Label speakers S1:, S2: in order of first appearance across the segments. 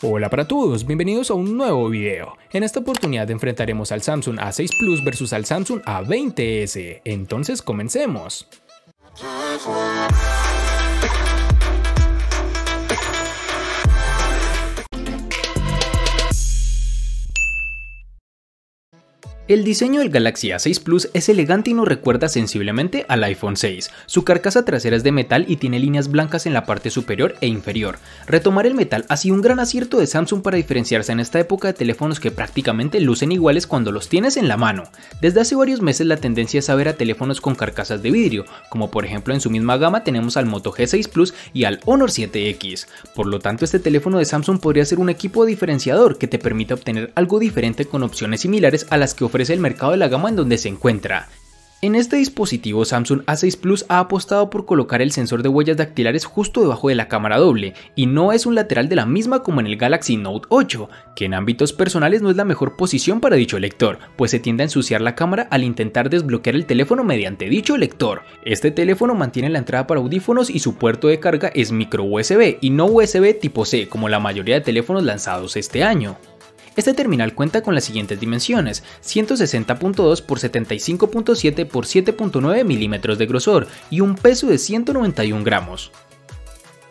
S1: Hola para todos, bienvenidos a un nuevo video. En esta oportunidad enfrentaremos al Samsung A6 Plus versus al Samsung A20s. Entonces comencemos. El diseño del Galaxy A6 Plus es elegante y nos recuerda sensiblemente al iPhone 6. Su carcasa trasera es de metal y tiene líneas blancas en la parte superior e inferior. Retomar el metal ha sido un gran acierto de Samsung para diferenciarse en esta época de teléfonos que prácticamente lucen iguales cuando los tienes en la mano. Desde hace varios meses la tendencia es a ver a teléfonos con carcasas de vidrio, como por ejemplo en su misma gama tenemos al Moto G6 Plus y al Honor 7X. Por lo tanto, este teléfono de Samsung podría ser un equipo diferenciador que te permita obtener algo diferente con opciones similares a las que ofrece el mercado de la gama en donde se encuentra. En este dispositivo Samsung A6 Plus ha apostado por colocar el sensor de huellas dactilares justo debajo de la cámara doble, y no es un lateral de la misma como en el Galaxy Note 8, que en ámbitos personales no es la mejor posición para dicho lector, pues se tiende a ensuciar la cámara al intentar desbloquear el teléfono mediante dicho lector. Este teléfono mantiene la entrada para audífonos y su puerto de carga es micro USB y no USB tipo C como la mayoría de teléfonos lanzados este año. Este terminal cuenta con las siguientes dimensiones: 160.2 x 75.7 x 7.9 milímetros de grosor y un peso de 191 gramos.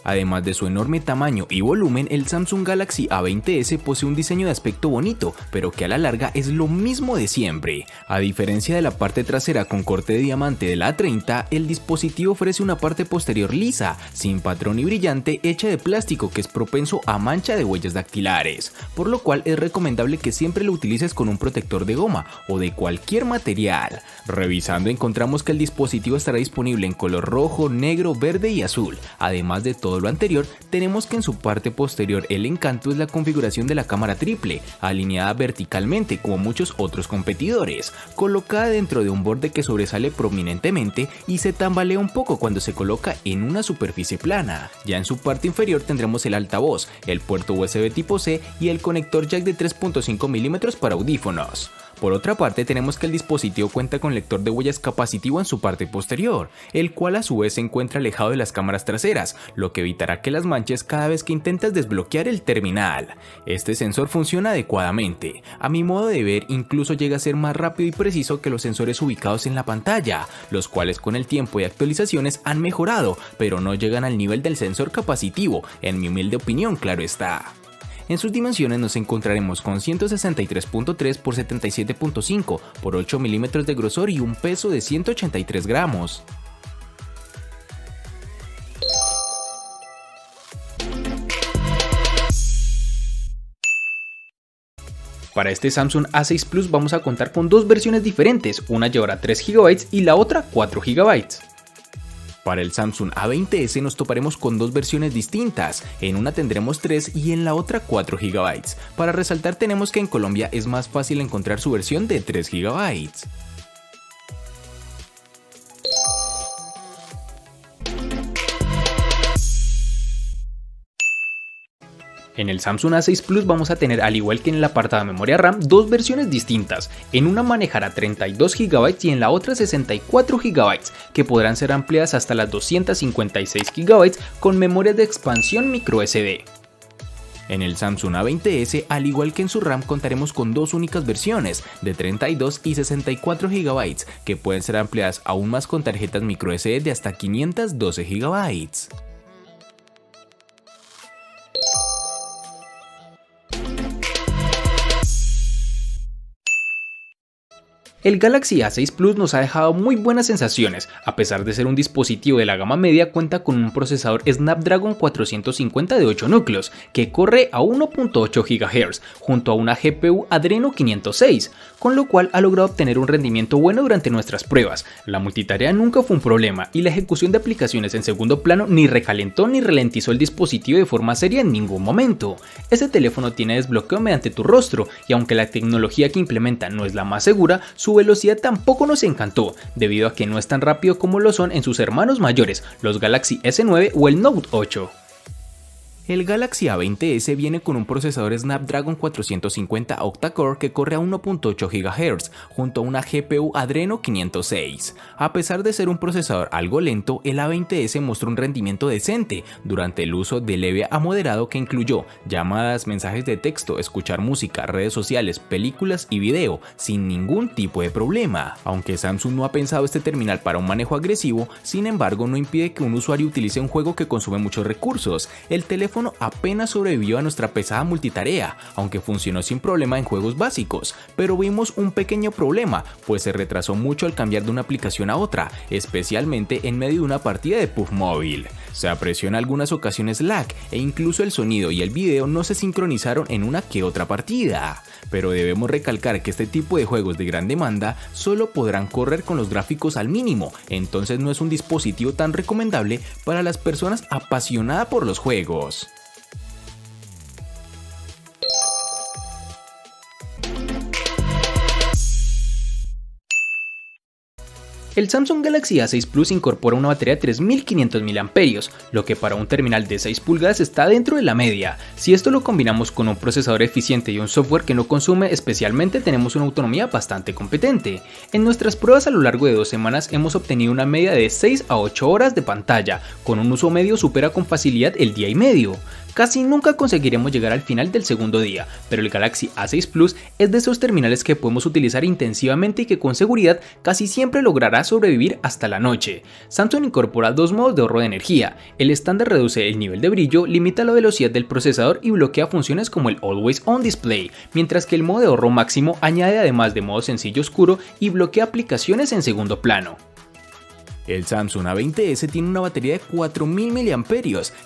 S1: Además de su enorme tamaño y volumen, el Samsung Galaxy A20s posee un diseño de aspecto bonito, pero que a la larga es lo mismo de siempre. A diferencia de la parte trasera con corte de diamante de la A30, el dispositivo ofrece una parte posterior lisa, sin patrón y brillante, hecha de plástico que es propenso a mancha de huellas dactilares, por lo cual es recomendable que siempre lo utilices con un protector de goma o de cualquier material. Revisando encontramos que el dispositivo estará disponible en color rojo, negro, verde y azul. Además de todo lo anterior, tenemos que en su parte posterior el encanto es la configuración de la cámara triple, alineada verticalmente como muchos otros competidores, colocada dentro de un borde que sobresale prominentemente y se tambalea un poco cuando se coloca en una superficie plana. Ya en su parte inferior tendremos el altavoz, el puerto USB tipo C y el conector jack de 3.5 mm para audífonos. Por otra parte, tenemos que el dispositivo cuenta con lector de huellas capacitivo en su parte posterior, el cual a su vez se encuentra alejado de las cámaras traseras, lo que evitará que las manches cada vez que intentas desbloquear el terminal. Este sensor funciona adecuadamente. A mi modo de ver, incluso llega a ser más rápido y preciso que los sensores ubicados en la pantalla, los cuales con el tiempo y actualizaciones han mejorado, pero no llegan al nivel del sensor capacitivo, en mi humilde opinión, claro está. En sus dimensiones nos encontraremos con 163.3 x 77.5 x 8 milímetros de grosor y un peso de 183 gramos. Para este Samsung A6 Plus vamos a contar con dos versiones diferentes, una llevará 3 GB y la otra 4 GB. Para el Samsung A20s nos toparemos con dos versiones distintas, en una tendremos 3 y en la otra 4 GB. Para resaltar tenemos que en Colombia es más fácil encontrar su versión de 3 GB. En el Samsung A6 Plus vamos a tener, al igual que en el apartado de memoria RAM, dos versiones distintas. En una manejará 32 GB y en la otra 64 GB, que podrán ser ampliadas hasta las 256 GB con memorias de expansión microSD. En el Samsung A20s, al igual que en su RAM, contaremos con dos únicas versiones, de 32 y 64 GB, que pueden ser ampliadas aún más con tarjetas microSD de hasta 512 GB. El Galaxy A6 Plus nos ha dejado muy buenas sensaciones. A pesar de ser un dispositivo de la gama media, cuenta con un procesador Snapdragon 450 de 8 núcleos, que corre a 1.8 GHz, junto a una GPU Adreno 506, con lo cual ha logrado obtener un rendimiento bueno durante nuestras pruebas. La multitarea nunca fue un problema, y la ejecución de aplicaciones en segundo plano ni recalentó ni ralentizó el dispositivo de forma seria en ningún momento. Este teléfono tiene desbloqueo mediante tu rostro, y aunque la tecnología que implementa no es la más segura, su velocidad tampoco nos encantó, debido a que no es tan rápido como lo son en sus hermanos mayores, los Galaxy S9 o el Note 8. El Galaxy A20s viene con un procesador Snapdragon 450 octa-core que corre a 1.8 GHz junto a una GPU Adreno 506. A pesar de ser un procesador algo lento, el A20s mostró un rendimiento decente durante el uso de leve a moderado que incluyó llamadas, mensajes de texto, escuchar música, redes sociales, películas y video sin ningún tipo de problema. Aunque Samsung no ha pensado este terminal para un manejo agresivo, sin embargo no impide que un usuario utilice un juego que consume muchos recursos. El teléfono apenas sobrevivió a nuestra pesada multitarea, aunque funcionó sin problema en juegos básicos, pero vimos un pequeño problema, pues se retrasó mucho al cambiar de una aplicación a otra, especialmente en medio de una partida de PUBG Móvil. Se apreció en algunas ocasiones lag e incluso el sonido y el video no se sincronizaron en una que otra partida. Pero debemos recalcar que este tipo de juegos de gran demanda solo podrán correr con los gráficos al mínimo, entonces no es un dispositivo tan recomendable para las personas apasionadas por los juegos. El Samsung Galaxy A6 Plus incorpora una batería de 3500 mAh, lo que para un terminal de 6 pulgadas está dentro de la media. Si esto lo combinamos con un procesador eficiente y un software que no consume especialmente, tenemos una autonomía bastante competente. En nuestras pruebas a lo largo de 2 semanas hemos obtenido una media de 6 a 8 horas de pantalla, con un uso medio supera con facilidad el día y medio. Casi nunca conseguiremos llegar al final del segundo día, pero el Galaxy A6 Plus es de esos terminales que podemos utilizar intensivamente y que con seguridad casi siempre logrará sobrevivir hasta la noche. Samsung incorpora dos modos de ahorro de energía. El estándar reduce el nivel de brillo, limita la velocidad del procesador y bloquea funciones como el Always On Display, mientras que el modo de ahorro máximo añade además de modo sencillo oscuro y bloquea aplicaciones en segundo plano. El Samsung A20s tiene una batería de 4000 mAh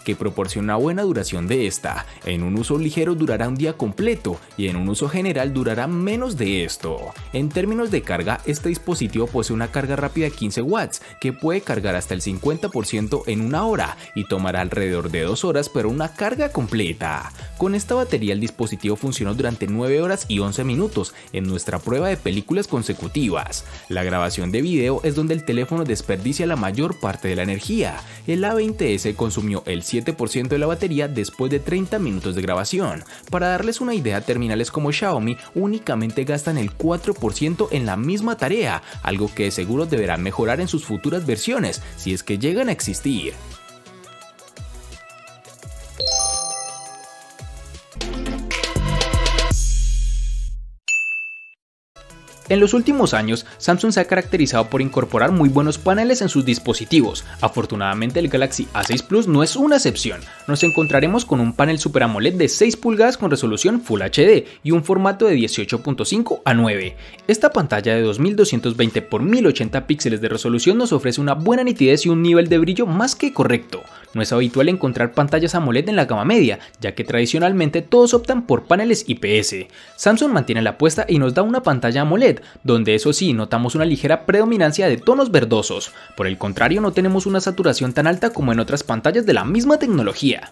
S1: que proporciona una buena duración de esta. En un uso ligero durará un día completo y en un uso general durará menos de esto. En términos de carga, este dispositivo posee una carga rápida de 15 watts que puede cargar hasta el 50% en una hora y tomará alrededor de 2 horas para una carga completa. Con esta batería el dispositivo funcionó durante 9 horas y 11 minutos en nuestra prueba de películas consecutivas. La grabación de video es donde el teléfono desperdicia la mayor parte de la energía. El A20s consumió el 7% de la batería después de 30 minutos de grabación. Para darles una idea, terminales como Xiaomi únicamente gastan el 4% en la misma tarea, algo que de seguro deberán mejorar en sus futuras versiones, si es que llegan a existir. En los últimos años, Samsung se ha caracterizado por incorporar muy buenos paneles en sus dispositivos. Afortunadamente, el Galaxy A6 Plus no es una excepción. Nos encontraremos con un panel Super AMOLED de 6 pulgadas con resolución Full HD y un formato de 18.5 a 9. Esta pantalla de 2220 x 1080 píxeles de resolución nos ofrece una buena nitidez y un nivel de brillo más que correcto. No es habitual encontrar pantallas AMOLED en la gama media, ya que tradicionalmente todos optan por paneles IPS. Samsung mantiene la apuesta y nos da una pantalla AMOLED, donde eso sí notamos una ligera predominancia de tonos verdosos. Por el contrario, no tenemos una saturación tan alta como en otras pantallas de la misma tecnología.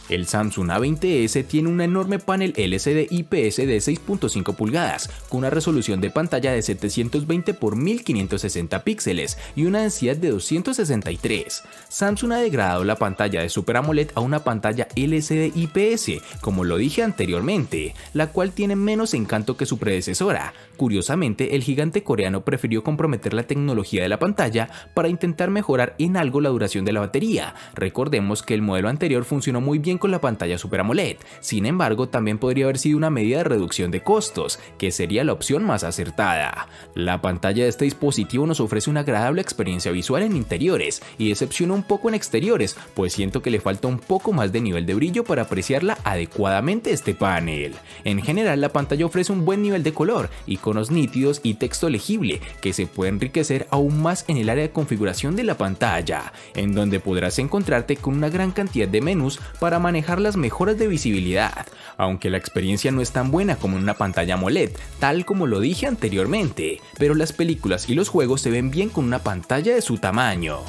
S1: El Samsung A20s tiene un enorme panel LCD IPS de 6.5 pulgadas, con una resolución de pantalla de 720 x 1560 píxeles y una densidad de 263. Samsung ha degradado la pantalla de Super AMOLED a una pantalla LCD IPS, como lo dije anteriormente, la cual tiene menos encanto que su predecesora. Curiosamente, el gigante coreano prefirió comprometer la tecnología de la pantalla para intentar mejorar en algo la duración de la batería. Recordemos que el modelo anterior funcionó muy bien con la pantalla Super AMOLED, sin embargo también podría haber sido una medida de reducción de costos, que sería la opción más acertada. La pantalla de este dispositivo nos ofrece una agradable experiencia visual en interiores y decepciona un poco en exteriores, pues siento que le falta un poco más de nivel de brillo para apreciarla adecuadamente este panel. En general la pantalla ofrece un buen nivel de color, iconos nítidos y texto legible que se puede enriquecer aún más en el área de configuración de la pantalla, en donde podrás encontrarte con una gran cantidad de menús para manejar las mejoras de visibilidad, aunque la experiencia no es tan buena como en una pantalla AMOLED, tal como lo dije anteriormente, pero las películas y los juegos se ven bien con una pantalla de su tamaño.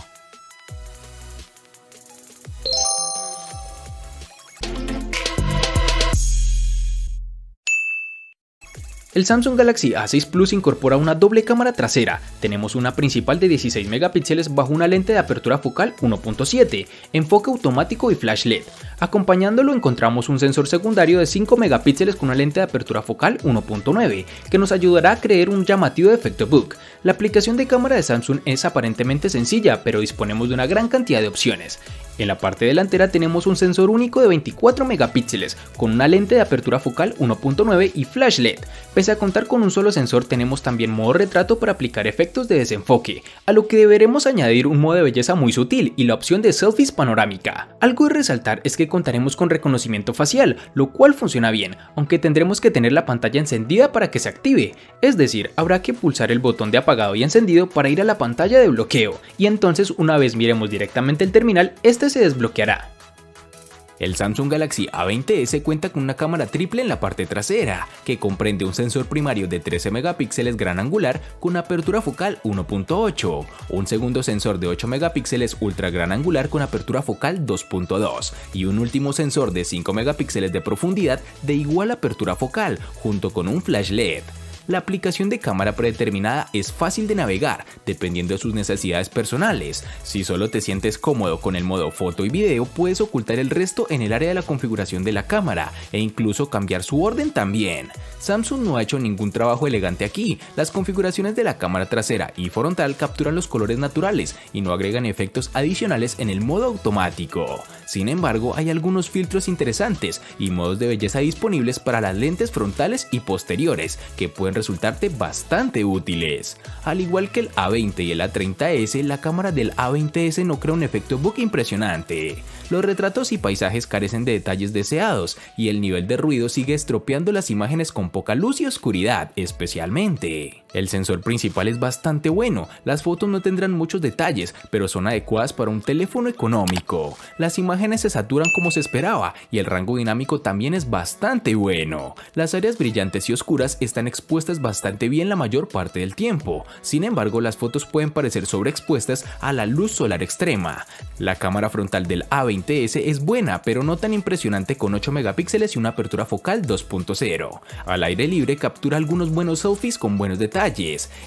S1: El Samsung Galaxy A6 Plus incorpora una doble cámara trasera. Tenemos una principal de 16 megapíxeles bajo una lente de apertura focal 1.7, enfoque automático y flash LED. Acompañándolo encontramos un sensor secundario de 5 megapíxeles con una lente de apertura focal 1.9, que nos ayudará a crear un llamativo efecto bokeh. La aplicación de cámara de Samsung es aparentemente sencilla, pero disponemos de una gran cantidad de opciones. En la parte delantera tenemos un sensor único de 24 megapíxeles con una lente de apertura focal 1.9 y flash LED. Pese a contar con un solo sensor, tenemos también modo retrato para aplicar efectos de desenfoque, a lo que deberemos añadir un modo de belleza muy sutil y la opción de selfies panorámica. Algo de resaltar es que contaremos con reconocimiento facial, lo cual funciona bien, aunque tendremos que tener la pantalla encendida para que se active, es decir, habrá que pulsar el botón de apagado y encendido para ir a la pantalla de bloqueo, y entonces una vez miremos directamente el terminal, este se desbloqueará.
S2: El Samsung Galaxy A20s cuenta con una cámara triple en la parte trasera, que comprende un sensor primario de 13 megapíxeles gran angular con apertura focal 1.8, un segundo sensor de 8 megapíxeles ultra gran angular con apertura focal 2.2 y un último sensor de 5 megapíxeles de profundidad de igual apertura focal, junto con un flash LED. La aplicación de cámara predeterminada es fácil de navegar, dependiendo de sus necesidades personales. Si solo te sientes cómodo con el modo foto y video, puedes ocultar el resto en el área de la configuración de la cámara e incluso cambiar su orden también. Samsung no ha hecho ningún trabajo elegante aquí. Las configuraciones de la cámara trasera y frontal capturan los colores naturales y no agregan efectos adicionales en el modo automático. Sin embargo, hay algunos filtros interesantes y modos de belleza disponibles para las lentes frontales y posteriores que pueden resultarte bastante útiles. Al igual que el A20 y el A30s, la cámara del A20s no crea un efecto bokeh impresionante. Los retratos y paisajes carecen de detalles deseados y el nivel de ruido sigue estropeando las imágenes con poca luz y oscuridad, especialmente. El sensor principal es bastante bueno, las fotos no tendrán muchos detalles, pero son adecuadas para un teléfono económico. Las imágenes se saturan como se esperaba y el rango dinámico también es bastante bueno. Las áreas brillantes y oscuras están expuestas bastante bien la mayor parte del tiempo, sin embargo las fotos pueden parecer sobreexpuestas a la luz solar extrema. La cámara frontal del A20s es buena, pero no tan impresionante con 8 megapíxeles y una apertura focal 2.0. Al aire libre captura algunos buenos selfies con buenos detalles.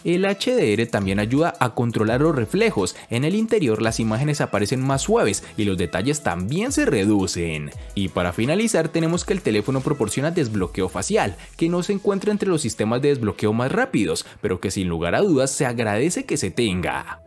S2: El HDR también ayuda a controlar los reflejos, en el interior las imágenes aparecen más suaves y los detalles también se reducen. Y para finalizar tenemos que el teléfono proporciona desbloqueo facial, que no se encuentra entre los sistemas de desbloqueo más rápidos, pero que sin lugar a dudas se agradece que se tenga.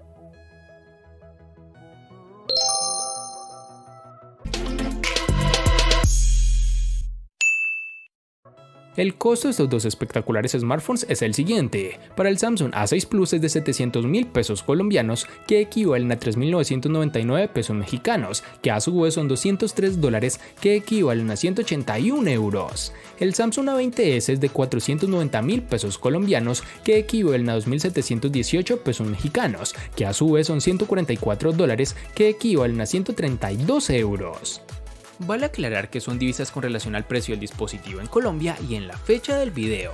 S1: El costo de estos dos espectaculares smartphones es el siguiente. Para el Samsung A6 Plus es de 700.000 pesos colombianos, que equivalen a 3.999 pesos mexicanos, que a su vez son $203, que equivalen a 181 euros. El Samsung A20s es de 490.000 pesos colombianos, que equivalen a 2.718 pesos mexicanos, que a su vez son $144, que equivalen a 132 euros. Vale aclarar que son divisas con relación al precio del dispositivo en Colombia y en la fecha del video.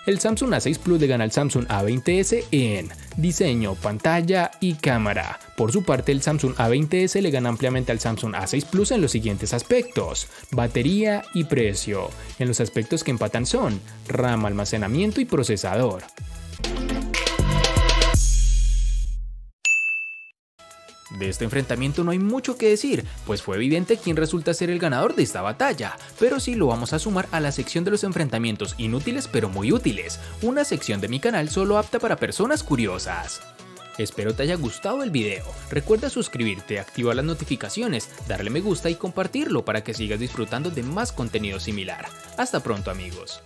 S1: El Samsung A6 Plus le gana al Samsung A20s en diseño, pantalla y cámara. Por su parte, el Samsung A20s le gana ampliamente al Samsung A6 Plus en los siguientes aspectos: batería y precio. En los aspectos que empatan son RAM, almacenamiento y procesador. De este enfrentamiento no hay mucho que decir, pues fue evidente quién resulta ser el ganador de esta batalla, pero sí lo vamos a sumar a la sección de los enfrentamientos inútiles pero muy útiles, una sección de mi canal solo apta para personas curiosas. Espero te haya gustado el video, recuerda suscribirte, activar las notificaciones, darle me gusta y compartirlo para que sigas disfrutando de más contenido similar. Hasta pronto amigos.